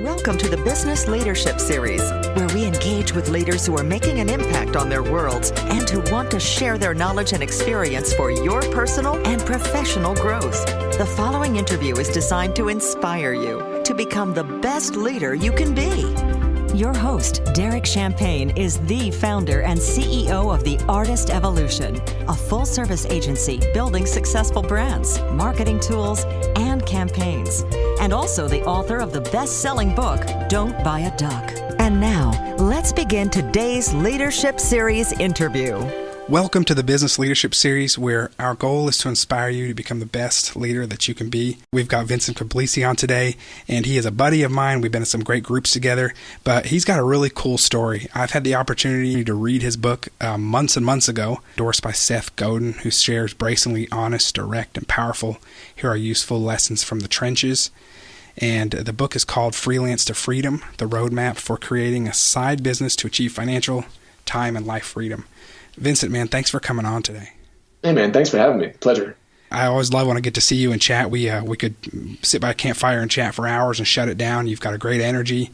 Welcome to the Business Leadership Series, where we engage with leaders who are making an impact on their worlds and who want to share their knowledge and experience for your personal and professional growth. The following interview is designed to inspire you to become the best leader you can be. Your host, Derek Champagne, is the founder and CEO of The Artist Evolution, a full-service agency building successful brands, marketing tools, and campaigns, and also the author of the best-selling book, Don't Buy a Duck. And now, let's begin today's Leadership Series interview. Welcome to the Business Leadership Series, where our goal is to inspire you to become the best leader that you can be. We've got Vincent Pugliese on today, and he is a buddy of mine. We've been in some great groups together, but he's got a really cool story. I've had the opportunity to read his book months and months ago, endorsed by Seth Godin, who shares bracingly honest, direct, and powerful. Here are useful lessons from the trenches. And the book is called Freelance to Freedom, the roadmap for creating a side business to achieve financial, time, and life freedom. Vincent, man, thanks for coming on today. Hey, man, thanks for having me. Pleasure. I always love when I get to see you and chat. We could sit by a campfire and chat for hours and shut it down. You've got a great energy.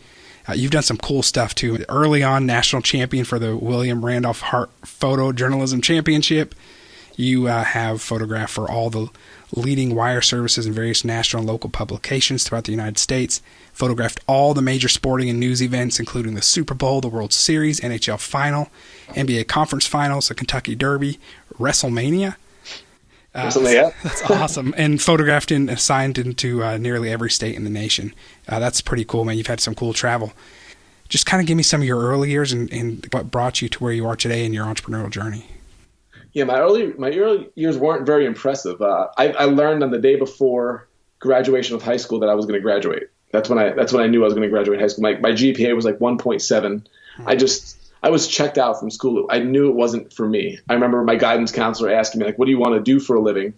You've done some cool stuff, too. Early on, national champion for the William Randolph Hart Photojournalism Championship. You have photographed for all the leading wire services in various national and local publications throughout the United States, photographed all the major sporting and news events, including the Super Bowl, the World Series, NHL Final, NBA Conference Finals, the Kentucky Derby, WrestleMania. That's awesome. And photographed and assigned into nearly every state in the nation. That's pretty cool, man. You've had some cool travel. Just kind of give me some of your early years and what brought you to where you are today in your entrepreneurial journey. Yeah, my early years weren't very impressive. I learned on the day before graduation of high school that I was going to graduate. That's when I knew I was going to graduate high school. My GPA was like 1.7. I was checked out from school. I knew it wasn't for me. I remember my guidance counselor asking me, like, what do you want to do for a living?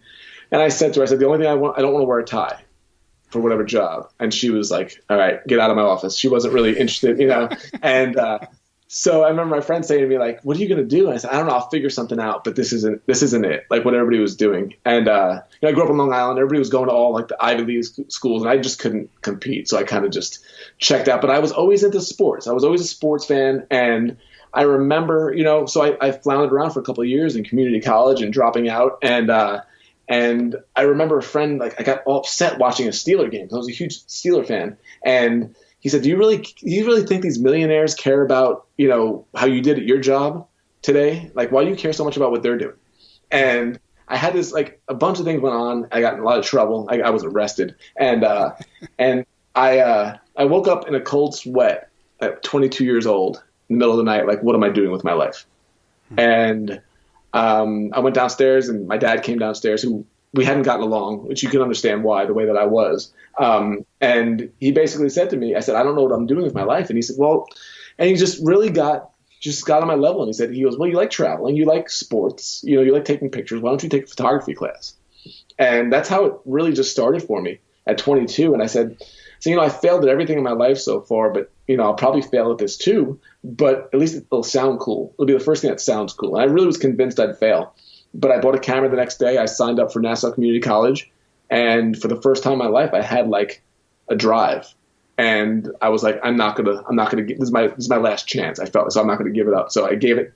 And I said to her, the only thing I don't want to wear a tie for whatever job. And she was like, all right, get out of my office. She wasn't really interested, and so I remember my friend saying to me, like, what are you going to do? And I said, I don't know, I'll figure something out, but this isn't it, like what everybody was doing. And I grew up on Long Island. Everybody was going to all like the Ivy League schools, and I just couldn't compete. So I kind of just checked out. But I was always into sports. I was always a sports fan. And I remember, so I floundered around for a couple of years in community college and dropping out. And I remember a friend, like, I got all upset watching a Steeler game. I was a huge Steeler fan. And he said, do you really think these millionaires care about, how you did at your job today? Like, why do you care so much about what they're doing? And I had this, like, a bunch of things went on. I got in a lot of trouble. I was arrested. And I woke up in a cold sweat at 22 years old in the middle of the night. Like, what am I doing with my life? And I went downstairs, and my dad came downstairs, who we hadn't gotten along, which you can understand why, the way that I was. And he basically said to me, I said, I don't know what I'm doing with my life. And he said, well, and he just really got on my level. And he goes, well, you like traveling, you like sports, you like taking pictures. Why don't you take a photography class? And that's how it really just started for me at 22. And I said, I failed at everything in my life so far, but, I'll probably fail at this too, but at least it'll sound cool. It'll be the first thing that sounds cool. And I really was convinced I'd fail. But I bought a camera the next day. I signed up for Nassau Community College. And for the first time in my life, I had like a drive. And I was like, I'm not gonna give, this is my last chance. I felt so I'm not gonna give it up. So I gave it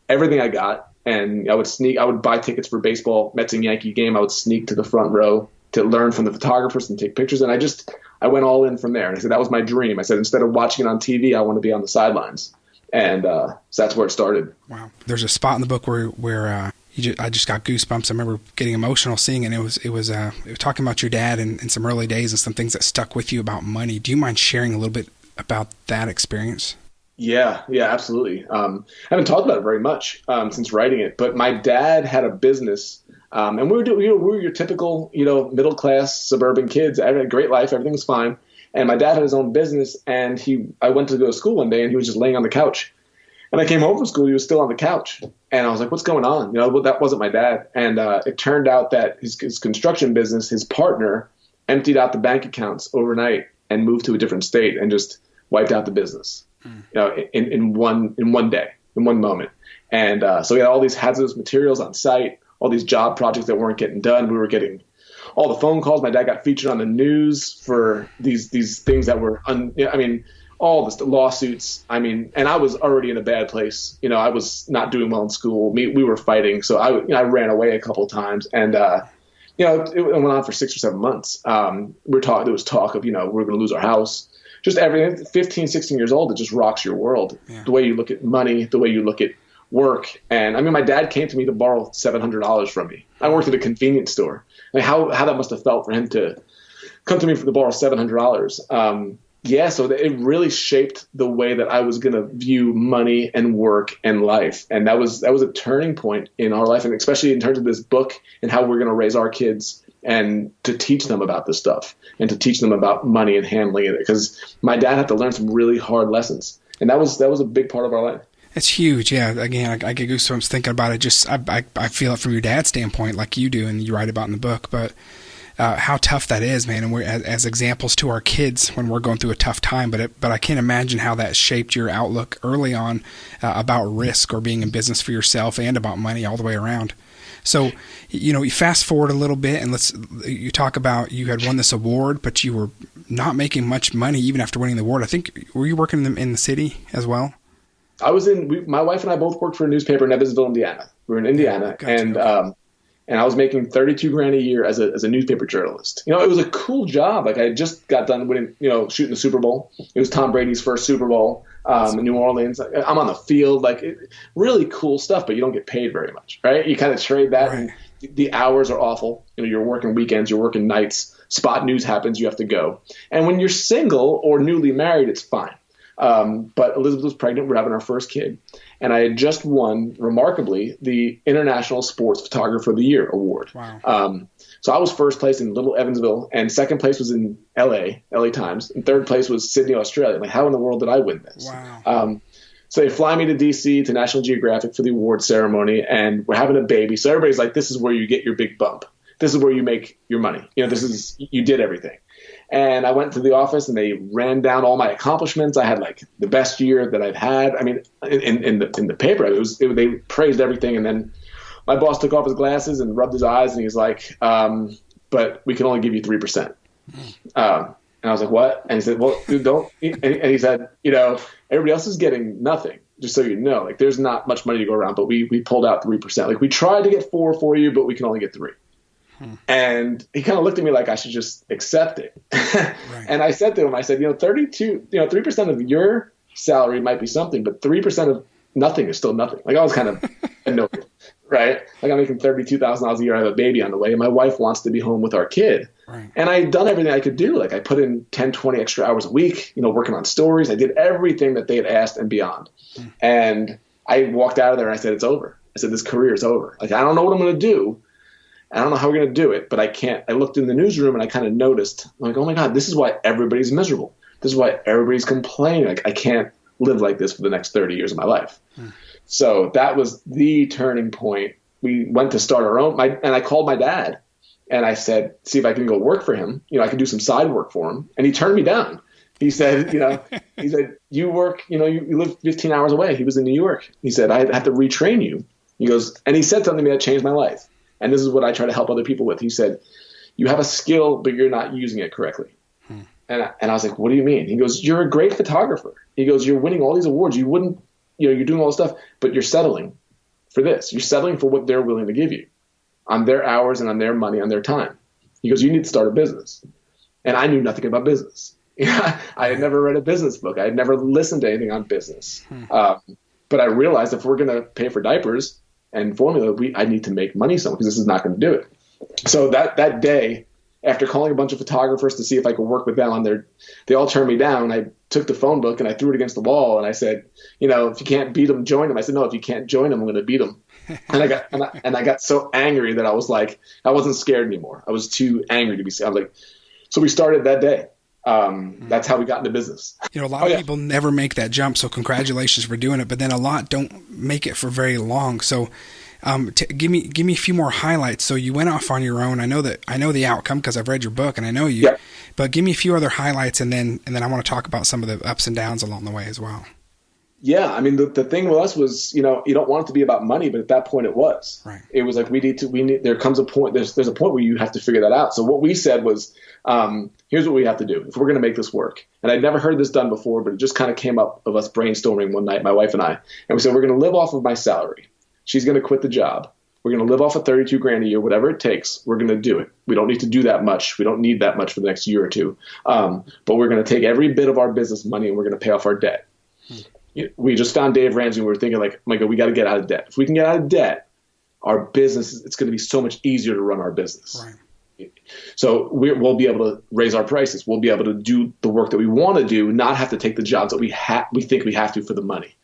everything I got. And I would buy tickets for baseball, Mets and Yankee game. I would sneak to the front row to learn from the photographers and take pictures. And I went all in from there. And I said, that was my dream. I said, instead of watching it on TV, I want to be on the sidelines. And so that's where it started. Wow. There's a spot in the book where I just got goosebumps. I remember getting emotional seeing it. It was talking about your dad and some early days and some things that stuck with you about money. Do you mind sharing a little bit about that experience? Yeah, absolutely. I haven't talked about it very much since writing it, but my dad had a business, and we were your typical, middle class suburban kids. I had a great life, everything was fine. And my dad had his own business, and I went to go to school one day, and he was just laying on the couch. And I came home from school, he was still on the couch. And I was like, what's going on? That wasn't my dad. And it turned out that his construction business, his partner, emptied out the bank accounts overnight and moved to a different state and just wiped out the business, in one day, in one moment. And so we had all these hazardous materials on site, all these job projects that weren't getting done. We were getting all the phone calls. My dad got featured on the news for these things that were, all the lawsuits. And I was already in a bad place. I was not doing well in school. We were fighting. So I ran away a couple of times, and, it went on for 6 or 7 months. There was talk of, we're going to lose our house. Just everything. 15, 16 years old, it just rocks your world. Yeah. The way you look at money, the way you look at work. And my dad came to me to borrow $700 from me. I worked at a convenience store. How that must have felt for him to come to me to borrow $700. So it really shaped the way that I was going to view money and work and life. And that was a turning point in our life, and especially in terms of this book and how we're going to raise our kids and to teach them about this stuff and to teach them about money and handling it. Because my dad had to learn some really hard lessons, and that was a big part of our life. It's huge. Yeah. Again, I get goosebumps thinking about it. I feel it from your dad's standpoint, like you do, and you write about in the book, but how tough that is, man. And we're as examples to our kids when we're going through a tough time, but I can't imagine how that shaped your outlook early on about risk or being in business for yourself and about money all the way around. So, you fast forward a little bit, and you talk about you had won this award, but you were not making much money even after winning the award. I think, were you working in the city as well? I was my wife and I both worked for a newspaper in Evansville, Indiana. We were in Indiana, gotcha. And I was making $32,000 a year as a newspaper journalist. It was a cool job. Like, I had just got done winning, shooting the Super Bowl. It was Tom Brady's first Super Bowl in New Orleans. I'm on the field, really cool stuff, but you don't get paid very much, right? You kind of trade that, right. And the hours are awful. You're working weekends, you're working nights. Spot news happens, you have to go. And when you're single or newly married, it's fine. But Elizabeth was pregnant. We're having our first kid. And I had just won, remarkably, the International Sports Photographer of the Year award. Wow. So I was first place in Little Evansville, and second place was in LA Times, and third place was Sydney, Australia. How in the world did I win this? Wow. So they fly me to DC to National Geographic for the award ceremony, and we're having a baby. So everybody's like, this is where you get your big bump. This is where you make your money. You did everything. And I went to the office, and they ran down all my accomplishments. I had the best year that I've had. In the paper, they praised everything. And then my boss took off his glasses and rubbed his eyes, and he's like, "But we can only give you 3%." And I was like, "What?" And he said, "Well, don't." And he said, everybody else is getting nothing. Just so you know, there's not much money to go around, but we pulled out 3%. We tried to get 4 for you, but we can only get 3. And he kind of looked at me like I should just accept it. Right. And I said to him, 3% of your salary might be something, but 3% of nothing is still nothing. I was kind of annoyed, right? I'm making $32,000 a year. I have a baby on the way, and my wife wants to be home with our kid. Right. And I had done everything I could do. I put in 10, 20 extra hours a week, working on stories. I did everything that they had asked and beyond. And I walked out of there and I said, it's over. I said, this career is over. I don't know what I'm going to do. I don't know how we're going to do it, but I can't. I looked in the newsroom and I kind of noticed, oh my God, this is why everybody's miserable. This is why everybody's complaining. I can't live like this for the next 30 years of my life. So that was the turning point. We went to start our own, and I called my dad and I said, see if I can go work for him. I could do some side work for him. And he turned me down. He said, you work, you live 15 hours away. He was in New York. He said, I have to retrain you. He goes, and he said something to me that changed my life. And this is what I try to help other people with. He said, you have a skill, but you're not using it correctly. And I was like, what do you mean? He goes, you're a great photographer. He goes, you're winning all these awards. You wouldn't, you're doing all this stuff, but you're settling for this. You're settling for what they're willing to give you on their hours and on their money, on their time. He goes, you need to start a business. And I knew nothing about business. I had never read a business book. I had never listened to anything on business. But I realized if we're going to pay for diapers and formula, I need to make money somewhere because this is not going to do it. So that day, after calling a bunch of photographers to see if I could work with them they all turned me down. I took the phone book and I threw it against the wall and I said, if you can't beat them, join them. I said, no, if you can't join them, I'm going to beat them. And I got so angry that I was like, I wasn't scared anymore. I was too angry to be scared. I was like, so we started that day. That's how we got into business. A lot of people never make that jump. So congratulations for doing it. But then a lot don't make it for very long. So give me a few more highlights. So you went off on your own. I know the outcome because I've read your book and I know you. Yeah. But give me a few other highlights, and then I want to talk about some of the ups and downs along the way as well. Yeah, I mean, the thing with us was, you don't want it to be about money, but at that point it was. Right. It was like there comes a point, there's a point where you have to figure that out. So what we said was, here's what we have to do if we're going to make this work. And I'd never heard this done before, but it just kind of came up of us brainstorming one night, my wife and I. And we said, we're going to live off of my salary. She's going to quit the job. We're going to live off of 32 grand a year, whatever it takes. We're going to do it. We don't need to do that much. We don't need that much for the next year or two. But we're going to take every bit of our business money and we're going to pay off our debt. We just found Dave Ramsey and we were thinking like, oh my God, we got to get out of debt. If we can get out of debt, our business, it's going to be so much easier to run our business. Right. So we'll be able to raise our prices. We'll be able to do the work that we want to do, not have to take the jobs that we think we have to for the money.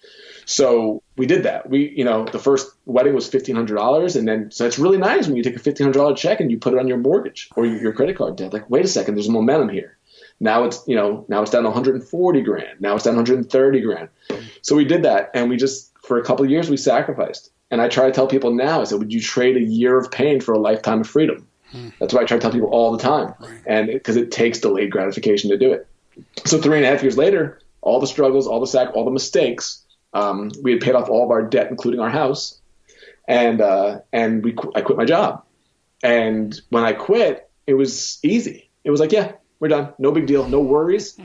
So we did that. The first wedding was $1,500. And then, so it's really nice when you take a $1,500 check and you put it on your mortgage or your credit card debt. Like, wait a second, there's momentum here. Now it's down to 140 grand. Now it's down 130 grand. So we did that. And we just, for a couple of years, we sacrificed. And I try to tell people now, I said, would you trade a year of pain for a lifetime of freedom? That's what I try to tell people all the time. Right. And because it takes delayed gratification to do it. So 3.5 years later, all the struggles, all the mistakes, we had paid off all of our debt, including our house. And I quit my job. And when I quit, it was easy. It was like, yeah, we're done. No big deal. No worries.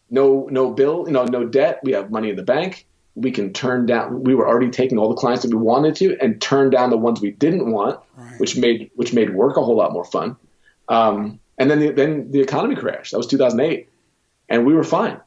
No bill. No debt. We have money in the bank. We can turn down. We were already taking all the clients that we wanted to, and turn down the ones we didn't want, right. which made work a whole lot more fun. And then the economy crashed. That was 2008, and we were fine.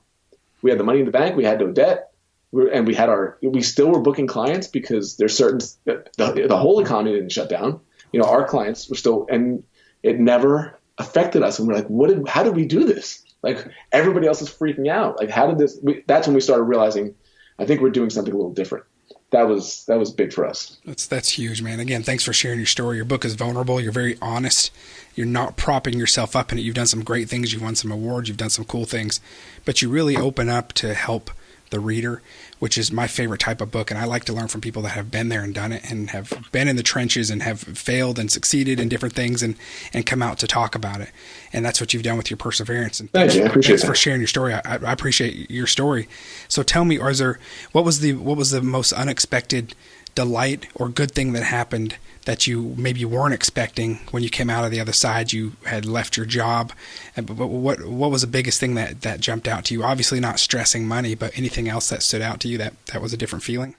We had the money in the bank. We had no debt. We still were booking clients because there's certain the whole economy didn't shut down. Our clients were still, and it never affected us. And we're like, how did we do this? Like, everybody else is freaking out. Like, how did this? That's when we started realizing, I think we're doing something a little different. That was big for us. That's huge, man. Again, thanks for sharing your story. Your book is vulnerable. You're very honest. You're not propping yourself up in it. You've done some great things. You've won some awards. You've done some cool things, but you really open up to help the reader, which is my favorite type of book. And I like to learn from people that have been there and done it and have been in the trenches and have failed and succeeded in different things and come out to talk about it. And that's what you've done with your perseverance. And thank you. I appreciate thanks for sharing your story. I appreciate your story. So tell me, what was the most unexpected delight or good thing that happened that you maybe weren't expecting when you came out of the other side? You had left your job. But what was the biggest thing that jumped out to you? Obviously not stressing money, but anything else that stood out to you that was a different feeling?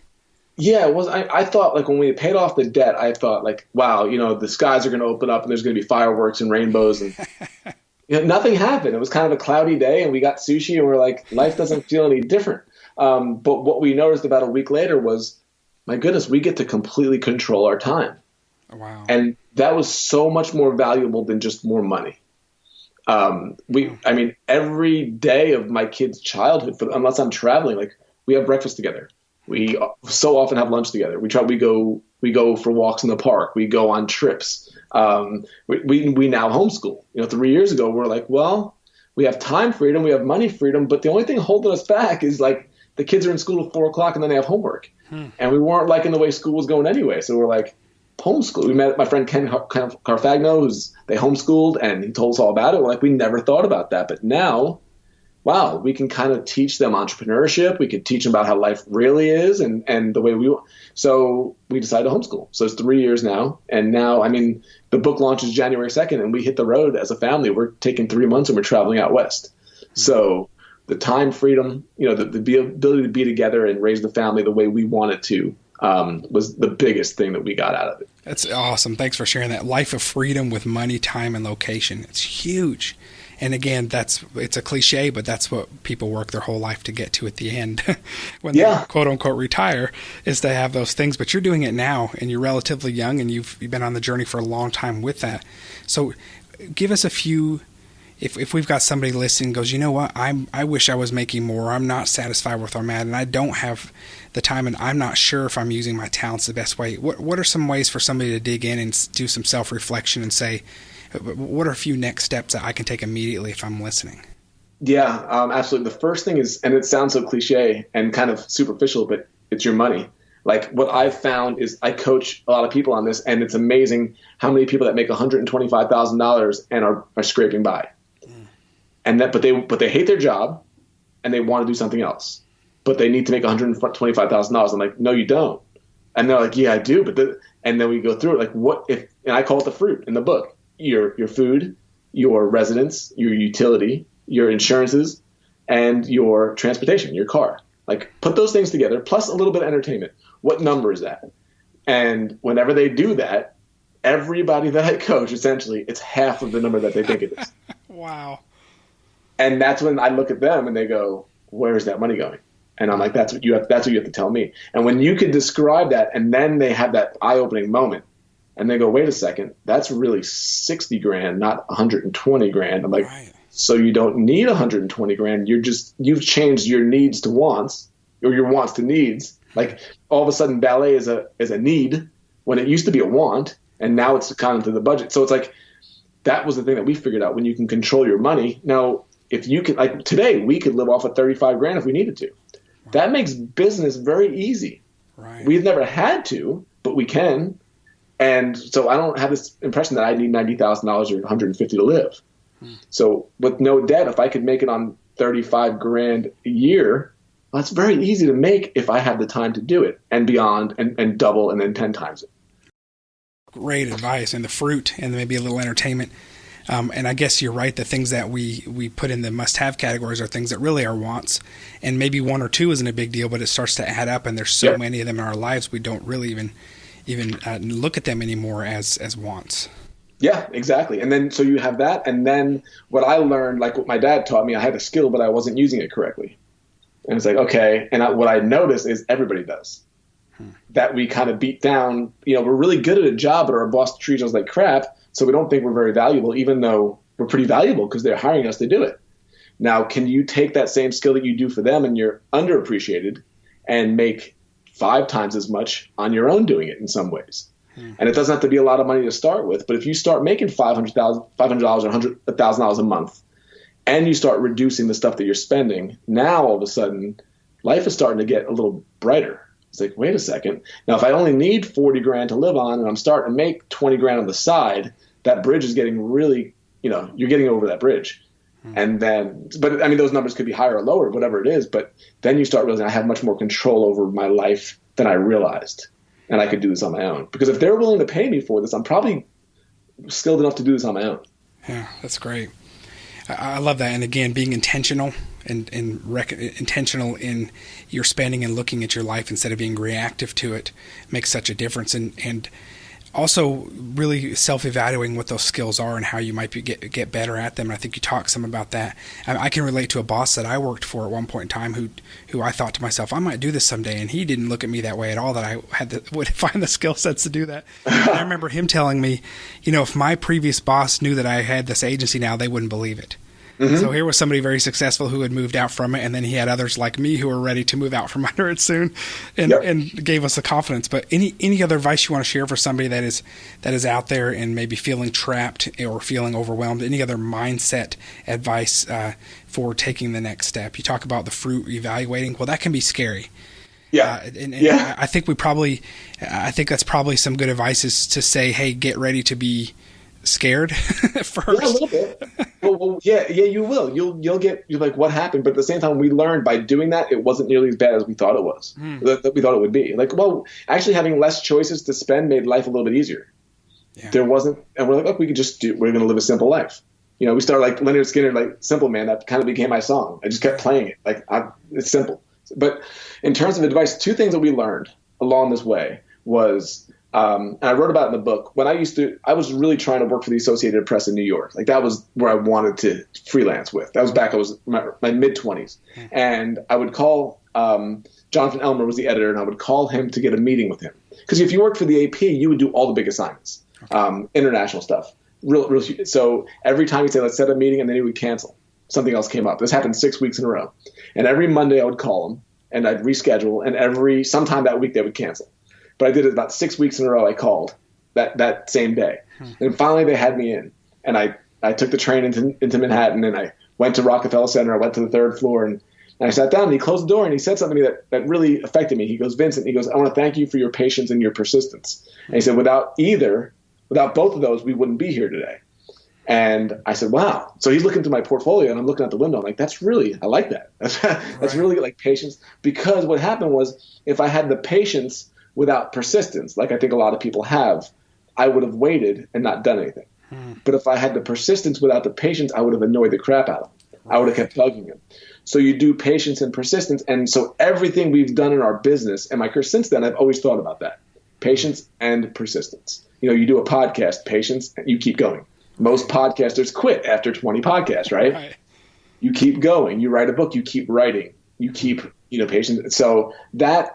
Yeah, it was. I thought, like, when we paid off the debt, I thought, like, wow, the skies are going to open up and there's going to be fireworks and rainbows, and nothing happened. It was kind of a cloudy day, and we got sushi, and we're like, life doesn't feel any different. But what we noticed about a week later was, my goodness, we get to completely control our time. Wow. And that was so much more valuable than just more money. Every day of my kids' childhood, unless I'm traveling, like, we have breakfast together. We so often have lunch together. We go for walks in the park. We go on trips. We now homeschool. 3 years ago, we're like, well, we have time freedom, we have money freedom, but the only thing holding us back is, like, the kids are in school at 4:00 and then they have homework. And we weren't liking the way school was going anyway. So we're like, homeschool. We met my friend Ken Carfagno, they homeschooled, and he told us all about it. We're like, we never thought about that. But now, wow, we can kind of teach them entrepreneurship. We can teach them about how life really is and the way we want. So we decided to homeschool. So it's 3 years now. And now, the book launches January 2nd, and we hit the road as a family. We're taking 3 months and we're traveling out west. So the time freedom, the ability to be together and raise the family the way we wanted to, was the biggest thing that we got out of it. That's awesome. Thanks for sharing that. Life of freedom with money, time, and location. It's huge. And again, it's a cliche, but that's what people work their whole life to get to at the end when they quote unquote retire, is to have those things. But you're doing it now, and you're relatively young, and you've been on the journey for a long time with that. So give us a few. If we've got somebody listening goes, you know what, I wish I was making more. I'm not satisfied with where I'm at, and I don't have the time, and I'm not sure if I'm using my talents the best way. What are some ways for somebody to dig in and do some self-reflection and say, what are a few next steps that I can take immediately if I'm listening? Yeah, absolutely. The first thing is, and it sounds so cliche and kind of superficial, but it's your money. Like, what I've found is, I coach a lot of people on this, and it's amazing how many people that make $125,000 and are scraping by. And but they hate their job, and they want to do something else. but they need to make $125,000. I'm like, no, you don't. And they're like, yeah, I do. And then we go through it. Like, what if, and I call it the fruit in the book, your food, your residence, your utility, your insurances, and your transportation, your car. Like, put those things together, plus a little bit of entertainment. What number is that? And whenever they do that, everybody that I coach, essentially, it's half of the number that they think it is. Wow. And that's when I look at them and they go, where's that money going? And I'm like, that's what you have to tell me. And when you can describe that, and then they have that eye-opening moment, and they go, wait a second, that's really $60,000, not $120,000. I'm like, right. So you don't need $120,000. You've changed your needs to wants, or your wants to needs. Like, all of a sudden, ballet is a need when it used to be a want, and now it's kind of to the budget. So it's like, that was the thing that we figured out, when you can control your money. Now, if you can, like today, we could live off of $35,000 if we needed to. Wow. That makes business very easy. Right. We've never had to, but we can. And so I don't have this impression that I need $90,000 or $150,000 to live. So with no debt, if I could make it on $35,000 a year, well, that's very easy to make if I have the time to do it, and beyond, and double, and then 10 times it. Great advice, and the fruit, and maybe a little entertainment. And I guess you're right. The things that we put in the must-have categories are things that really are wants, and maybe one or two isn't a big deal, but it starts to add up, and there's so many of them in our lives we don't really even look at them anymore as wants. Yeah, exactly. And then so you have that, and then what I learned, like what my dad taught me, I had a skill, but I wasn't using it correctly. And it's like, okay. And what I noticed is everybody does. That we kind of beat down. We're really good at a job, but our boss treats us like crap, so we don't think we're very valuable, even though we're pretty valuable because they're hiring us to do it. Now, can you take that same skill that you do for them and you're underappreciated and make 5 times as much on your own doing it in some ways? And it doesn't have to be a lot of money to start with, but if you start making $500 or $100,000 a month, and you start reducing the stuff that you're spending, now all of a sudden life is starting to get a little brighter. It's like, wait a second. Now, if I only need $40,000 to live on, and I'm starting to make $20,000 on the side, that bridge is getting really, you're getting over that bridge. And then, but I mean, those numbers could be higher or lower, whatever it is. But then you start realizing I have much more control over my life than I realized. And I could do this on my own. Because if they're willing to pay me for this, I'm probably skilled enough to do this on my own. Yeah, that's great. I love that. And again, being intentional and intentional in your spending and looking at your life instead of being reactive to it makes such a difference. And also really self-evaluating what those skills are and how you might get better at them. And I think you talk some about that. I can relate to a boss that I worked for at one point in time who I thought to myself, I might do this someday. And he didn't look at me that way at all, that I would find the skill sets to do that. And I remember him telling me, if my previous boss knew that I had this agency now, they wouldn't believe it. Mm-hmm. So here was somebody very successful who had moved out from it, and then he had others like me who were ready to move out from under it soon, and gave us the confidence. But any other advice you want to share for somebody that is out there and maybe feeling trapped or feeling overwhelmed? Any other mindset advice for taking the next step? You talk about the fruit evaluating. Well, that can be scary. Yeah. I think that's probably some good advice is to say, hey, get ready to be scared first. Yeah, a little bit. Well, yeah, you will. You're like, what happened? But at the same time, we learned by doing that, it wasn't nearly as bad as we thought it was. That we thought it would be. Like, well, actually having less choices to spend made life a little bit easier. Yeah. There wasn't, and we're like, look, we're going to live a simple life. We started like Leonard Skinner, like Simple Man. That kind of became my song. I just kept playing it. Like, it's simple. But in terms of advice, 2 things that we learned along this way was, and I wrote about it in the book, when I was really trying to work for the Associated Press in New York. Like, that was where I wanted to freelance with. That was back, I was my mid-20s. And I would call, Jonathan Elmer was the editor, and I would call him to get a meeting with him. Because if you worked for the AP, you would do all the big assignments, international stuff. So every time he'd say, let's set a meeting, and then he would cancel. Something else came up. This happened 6 weeks in a row. And every Monday I would call him, and I'd reschedule, and sometime that week they would cancel. But I did it about 6 weeks in a row. I called that same day. And finally they had me in. And I took the train into Manhattan, and I went to Rockefeller Center. I went to the 3rd floor, and I sat down, and he closed the door, and he said something to me that really affected me. He goes, Vincent, I want to thank you for your patience and your persistence. And he said, without both of those, we wouldn't be here today. And I said, wow. So he's looking through my portfolio and I'm looking out the window. I'm like, I like that. That's really like patience. Because what happened was if I had the patience without persistence, like I think a lot of people have, I would have waited and not done anything. But if I had the persistence without the patience, I would have annoyed the crap out of him. I would have kept bugging him. So you do patience and persistence. And so everything we've done in our business and my career since then, I've always thought about that. Patience and persistence. You do a podcast, patience, and you keep going. Most podcasters quit after 20 podcasts, right? You keep going. You write a book, you keep writing. You keep, patient. So that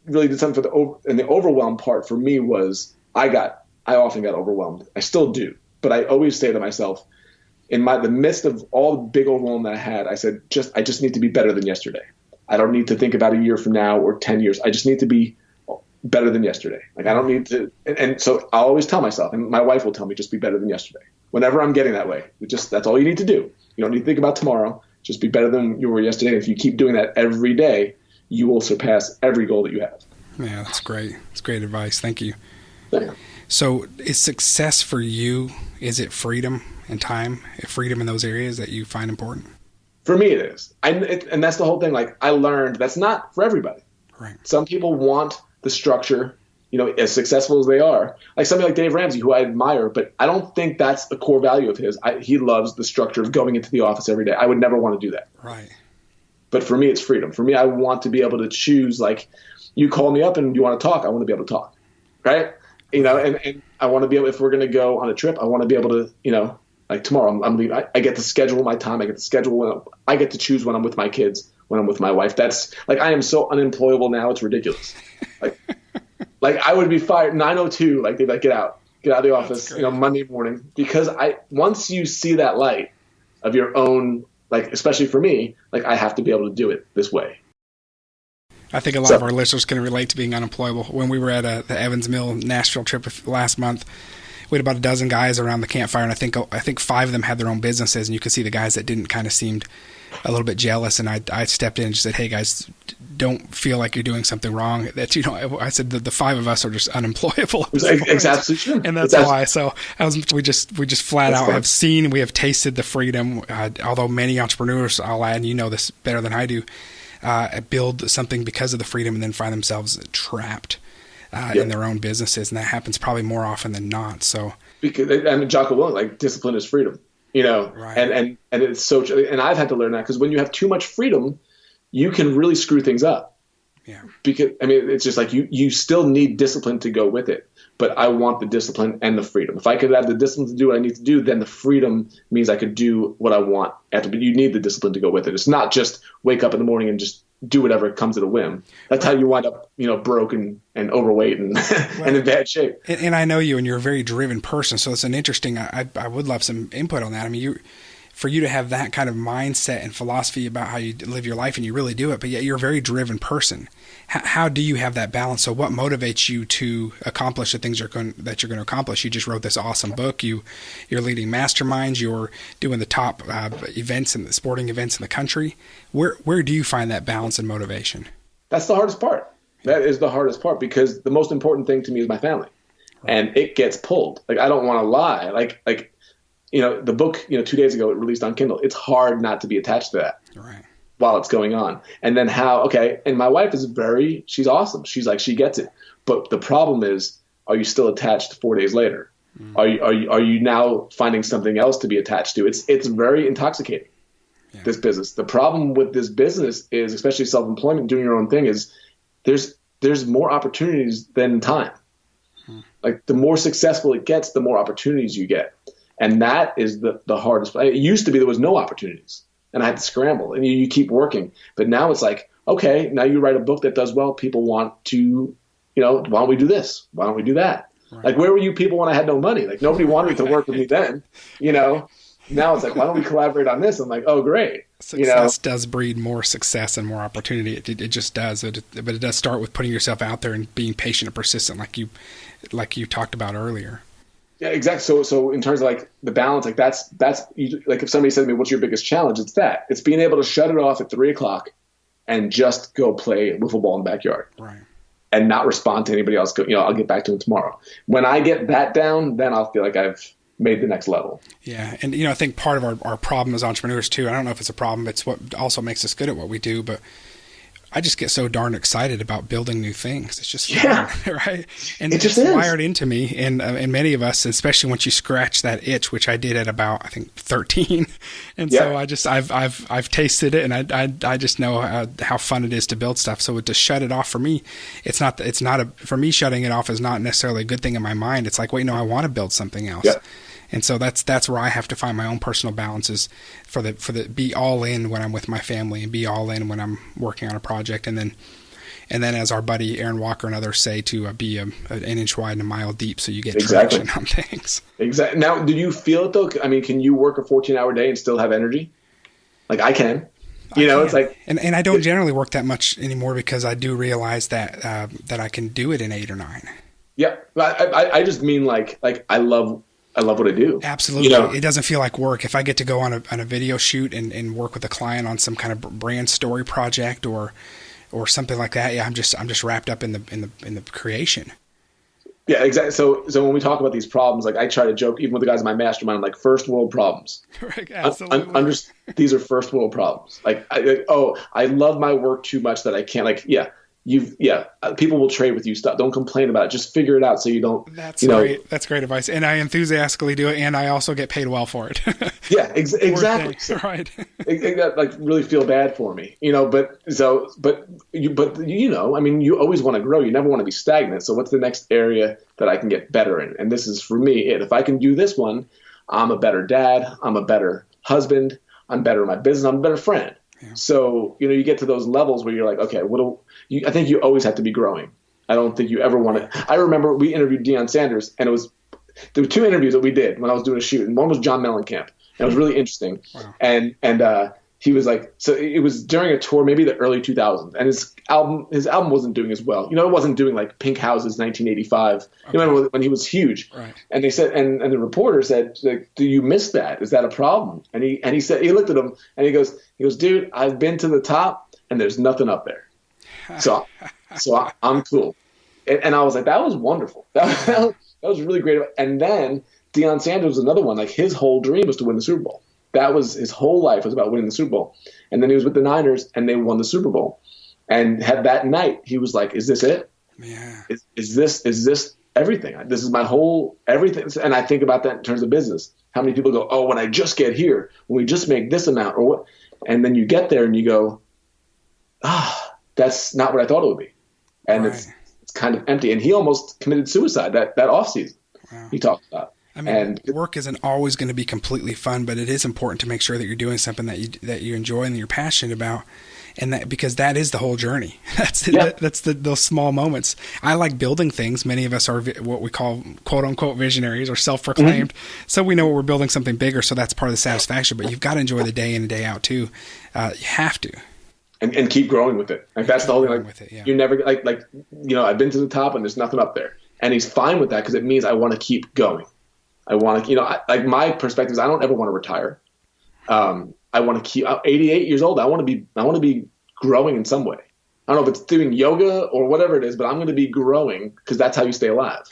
really did something and the overwhelm part for me was I often got overwhelmed. I still do, but I always say to myself, in the midst of all the big overwhelm that I had, I said, I just need to be better than yesterday. I don't need to think about a year from now or 10 years. I just need to be better than yesterday. Like I don't need to, and so I'll always tell myself, and my wife will tell me, just be better than yesterday. Whenever I'm getting that way, that's all you need to do. You don't need to think about tomorrow. Just be better than you were yesterday. And if you keep doing that every day, you will surpass every goal that you have. Yeah, that's great. It's great advice. Thank you. Yeah. So is success for you, is it freedom and time, freedom in those areas that you find important? For me, it is. And that's the whole thing. Like I learned that's not for everybody. Right. Some people want the structure, as successful as they are. Like somebody like Dave Ramsey, who I admire, but I don't think that's a core value of his. He loves the structure of going into the office every day. I would never want to do that. Right. But for me, it's freedom. For me, I want to be able to choose, like you call me up and you want to talk, I want to be able to talk. Right. And I want to be able, if we're going to go on a trip, I want to be able to, like tomorrow I'm leaving. I get to schedule my time. I get to schedule I get to choose when I'm with my kids, when I'm with my wife. That's like, I am so unemployable now. It's ridiculous. Like I would be fired 9:02. Like they'd like, get out of the office, Monday morning, because once you see that light of your own, like, especially for me, like I have to be able to do it this way. I think a lot of our listeners can relate to being unemployable. When we were at the Evans Mill Nashville trip last month, we had about a dozen guys around the campfire, and I think 5 of them had their own businesses, and you could see the guys that didn't kind of seemed a little bit jealous, and I stepped in and just said, hey guys, don't feel like you're doing something wrong. I said the 5 of us are just unemployable. It's absolutely true. And that's why. So we just flat out have seen, we have tasted the freedom, although many entrepreneurs, I'll add, you know this better than I do, build something because of the freedom and then find themselves trapped in their own businesses, and that happens probably more often than not. So because Jocko Willink, like discipline is freedom, right. and it's so, and I've had to learn that because when you have too much freedom, you can really screw things up. Yeah. Because it's just like you still need discipline to go with it. But I want the discipline and the freedom. If I could have the discipline to do what I need to do, then the freedom means I could do what I want. But you need the discipline to go with it. It's not just wake up in the morning and just do whatever comes at a whim. That's how you wind up, broke and overweight and and in bad shape. And I know you, and you're a very driven person. So it's an interesting. I would love some input on that. I mean, for you to have that kind of mindset and philosophy about how you live your life, and you really do it, but yet you're a very driven person. How do you have that balance? So what motivates you to accomplish the things that you're going to accomplish? You just wrote this awesome book. You're leading masterminds. You're doing the top events and the sporting events in the country. Where do you find that balance and motivation? That's the hardest part. That is the hardest part, because the most important thing to me is my family, and it gets pulled. Like, I don't want to lie. Like, the book, 2 days ago, it released on Kindle. It's hard not to be attached to that. Right. While it's going on. And then and my wife is she's awesome. She's like, she gets it. But the problem is, are you still attached 4 days later? Mm. Are you now finding something else to be attached to? It's very intoxicating, this business. The problem with this business is, especially self-employment, doing your own thing, is there's more opportunities than time. Mm. Like, the more successful it gets, the more opportunities you get. And that is the hardest. It used to be there was no opportunities, and I had to scramble, and you keep working. But now it's like, okay, now you write a book that does well. People want to, why don't we do this? Why don't we do that? Right. Like, where were you people when I had no money? Like, nobody wanted to work with me then, Now it's like, why don't we collaborate on this? I'm like, oh, great. Success does breed more success and more opportunity. It just does. But it does start with putting yourself out there and being patient and persistent, like you talked about earlier. Yeah, exactly. So in terms of like the balance, like that's like, if somebody said to me, what's your biggest challenge? It's that. It's being able to shut it off at 3:00 and just go play wiffle ball in the backyard. Right. And not respond to anybody else. I'll get back to it tomorrow. When I get that down, then I'll feel like I've made the next level. Yeah. And, I think part of our problem as entrepreneurs too, I don't know if it's a problem, it's what also makes us good at what we do, but I just get so darn excited about building new things. It's just fun, right? And it's just wired into me, and many of us, especially once you scratch that itch, which I did at about, I think, 13. And so I've tasted it, and I just know how fun it is to build stuff. So to shut it off for me, for me, shutting it off is not necessarily a good thing in my mind. It's like, wait, no, I want to build something else. Yeah. And so that's where I have to find my own personal balances for the be all in when I'm with my family and be all in when I'm working on a project. And then as our buddy Aaron Walker and others say, to be an inch wide and a mile deep, so you get traction on things. Exactly. Now, do you feel it though? I mean, can you work a 14-hour day and still have energy? Like I can. It's like, and I don't generally work that much anymore because I do realize that I can do it in 8 or 9. Yeah, I just mean like I love what I do. Absolutely. It doesn't feel like work. If I get to go on a video shoot and work with a client on some kind of brand story project or something like that, I'm just wrapped up in the creation. Yeah, exactly. So when we talk about these problems, like I try to joke even with the guys in my mastermind, I'm like, first world problems. Right, absolutely. These are first world problems. I love my work too much that I can't people will trade with you stuff. Don't complain about it. Just figure it out so you don't. That's great. That's great advice. And I enthusiastically do it, and I also get paid well for it. Yeah, exactly. So, right. Like really feel bad for me, But I mean, you always want to grow. You never want to be stagnant. So what's the next area that I can get better in? And this is for me it. If I can do this one, I'm a better dad. I'm a better husband. I'm better in my business. I'm a better friend. Yeah. So, you get to those levels where you're like, okay, I think you always have to be growing. I don't think you ever want to. I remember we interviewed Deion Sanders, and there were 2 interviews that we did when I was doing a shoot, and one was John Mellencamp, and it was really interesting. Wow. And he was like, so it was during a tour, maybe the early 2000s, and his album wasn't doing as well. It wasn't doing like Pink House's 1985. Okay. You remember when he was huge? Right. And they said, and the reporter said, like, do you miss that? Is that a problem? And he said, he looked at him and he goes, dude, I've been to the top and there's nothing up there. So I'm cool. And I was like, that was wonderful. That was really great. And then Deion Sanders was another one. Like his whole dream was to win the Super Bowl. That was his whole life was about winning the Super Bowl. And then he was with the Niners and they won the Super Bowl. And had that night, he was like, is this it? Yeah. Is this everything? This is my whole everything. And I think about that in terms of business. How many people go, oh, when I just get here, when we just make this amount or what? And then you get there and you go, that's not what I thought it would be. And it's kind of empty. And he almost committed suicide that off season. Wow. He talked about. I mean, work isn't always going to be completely fun, but it is important to make sure that you're doing something that you enjoy and that you're passionate about, and that because that is the whole journey. That's those small moments. I like building things. Many of us are what we call quote unquote visionaries or self-proclaimed, so we know we're building something bigger. So that's part of the satisfaction. But you've got to enjoy the day in and day out too. You have to. And keep growing with it. Like that's the whole thing. Like you never I've been to the top and there's nothing up there, and he's fine with that because it means I want to keep going. I want to, like my perspective is I don't ever want to retire. I want to keep. I'm 88 years old. I want to be growing in some way. I don't know if it's doing yoga or whatever it is, but I'm going to be growing because that's how you stay alive.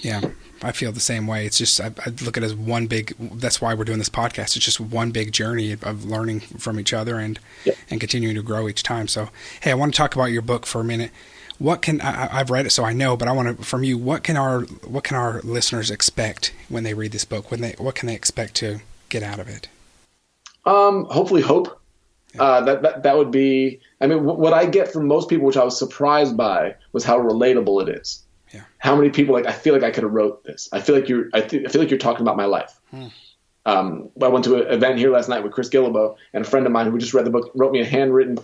Yeah, I feel the same way. It's just I look at it as one big. That's why we're doing this podcast. It's just one big journey of learning from each other and continuing to grow each time. So, hey, I want to talk about your book for a minute. What can I've read it, so I know, but I want to from you. What can our listeners expect when they read this book? What can they expect to get out of it? Hopefully, hope. Yeah. That would be. I mean, what I get from most people, which I was surprised by, was how relatable it is. Yeah. How many people I feel like I could have wrote this. I feel like you're talking about my life. I went to an event here last night with Chris Gillibo, and a friend of mine who just read the book wrote me a handwritten.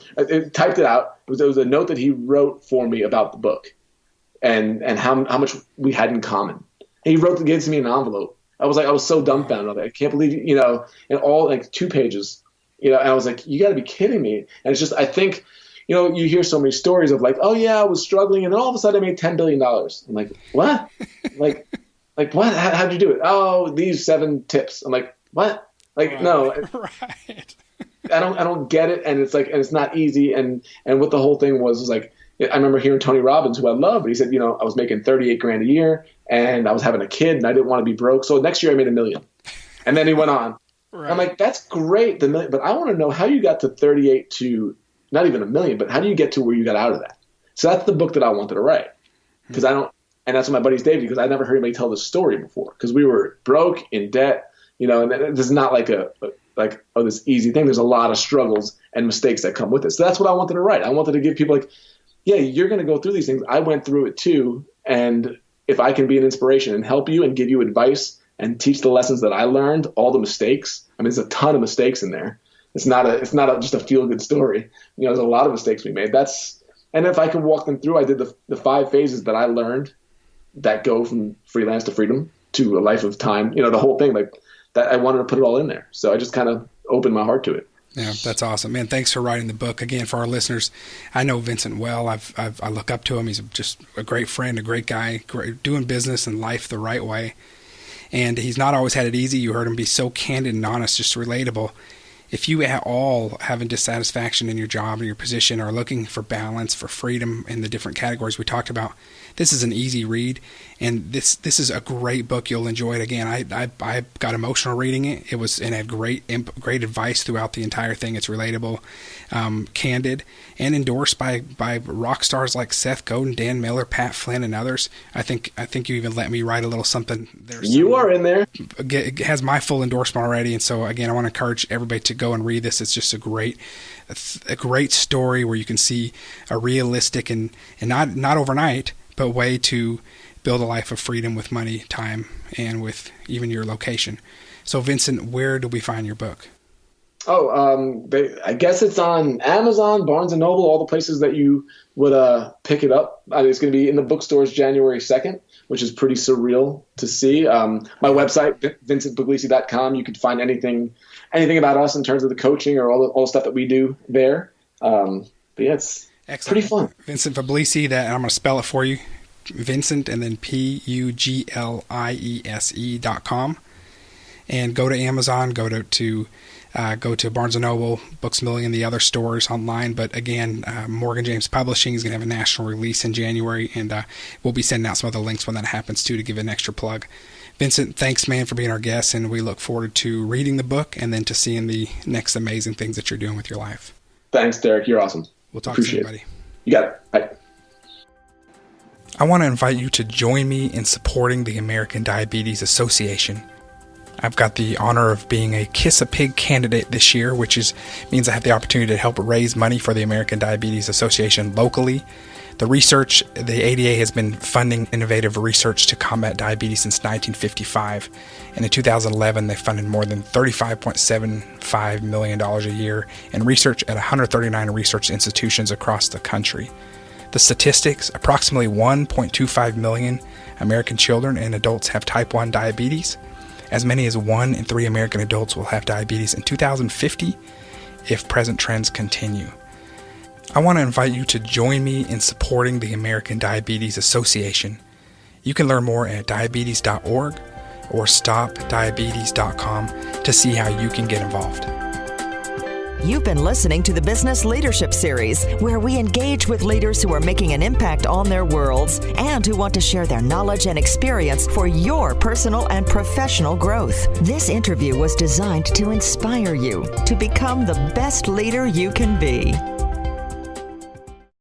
Typed it out. It was a note that he wrote for me about the book, and how much we had in common. And he gave it to me in an envelope. I was so dumbfounded. I can't believe in all like 2 pages, and I was like, you got to be kidding me. And it's just I think. You hear so many stories of like, oh yeah, I was struggling, and then all of a sudden I made $10 billion. I'm like, what? like what? How'd you do it? Oh, these 7 tips. I'm like, what? Like, no. Right. I don't get it, and it's like, and it's not easy. And what the whole thing was like, I remember hearing Tony Robbins, who I love, but he said, I was making $38,000 a year, and I was having a kid and I didn't want to be broke. So next year I made $1 million. And then he went on. Right. I'm like, that's great, but I want to know how you got to 38 to not even $1 million, but how do you get to where you got out of that? So that's the book that I wanted to write, because and that's what my buddy's David, because I never heard anybody tell this story before, because we were broke, in debt, and this is not like this easy thing. There's a lot of struggles and mistakes that come with it. So that's what I wanted to write. I wanted to give people like, yeah, you're going to go through these things. I went through it too. And if I can be an inspiration and help you and give you advice and teach the lessons that I learned, all the mistakes. I mean, there's a ton of mistakes in there. It's not just a feel good story. There's a lot of mistakes we made. And if I can walk them through, I did the 5 phases that I learned that go from freelance to freedom to a life of time. The whole thing like that. I wanted to put it all in there. So I just kind of opened my heart to it. Yeah, that's awesome, man. Thanks for writing the book. Again, for our listeners, I know Vincent well. I look up to him. He's just a great friend, a great guy, doing business and life the right way. And he's not always had it easy. You heard him be so candid and honest, just relatable. If you at all having dissatisfaction in your job or your position, or looking for balance, for freedom in the different categories we talked about, this is an easy read, and this is a great book. You'll enjoy it. Again, I got emotional reading it. It had great advice throughout the entire thing. It's relatable, candid, and endorsed by rock stars like Seth Godin, Dan Miller, Pat Flynn, and others. I think you even let me write a little something there. You are in there. It has my full endorsement already, and so again, I want to encourage everybody to go and read this. It's just a great story where you can see a realistic and not overnight, but way to build a life of freedom with money, time, and with even your location. So, Vincent, where do we find your book? I guess it's on Amazon, Barnes & Noble, all the places that you would pick it up. It's going to be in the bookstores January 2nd, which is pretty surreal to see. My website, vincentpugliese.com, you can find anything about us in terms of the coaching or all the stuff that we do there. But yeah, it's excellent. Pretty fun. Vincent Pugliese, that I'm going to spell it for you. Vincent and then Pugliese.com. And go to Amazon, go to Barnes & Noble, Books A Million, the other stores online. But again, Morgan James Publishing is going to have a national release in January, and we'll be sending out some other links when that happens too, to give an extra plug. Vincent, thanks, man, for being our guest, and we look forward to reading the book and then to seeing the next amazing things that you're doing with your life. Thanks, Derek. You're awesome. We'll talk soon, buddy. You got it. Bye. I want to invite you to join me in supporting the American Diabetes Association. I've got the honor of being a Kiss a Pig candidate this year, which means I have the opportunity to help raise money for the American Diabetes Association locally. The ADA has been funding innovative research to combat diabetes since 1955, and in 2011 they funded more than $35.75 million a year in research at 139 research institutions across the country. The statistics: approximately 1.25 million American children and adults have type 1 diabetes. As many as 1 in 3 American adults will have diabetes in 2050 if present trends continue. I want to invite you to join me in supporting the American Diabetes Association. You can learn more at diabetes.org or stopdiabetes.com to see how you can get involved. You've been listening to the Business Leadership Series, where we engage with leaders who are making an impact on their worlds and who want to share their knowledge and experience for your personal and professional growth. This interview was designed to inspire you to become the best leader you can be.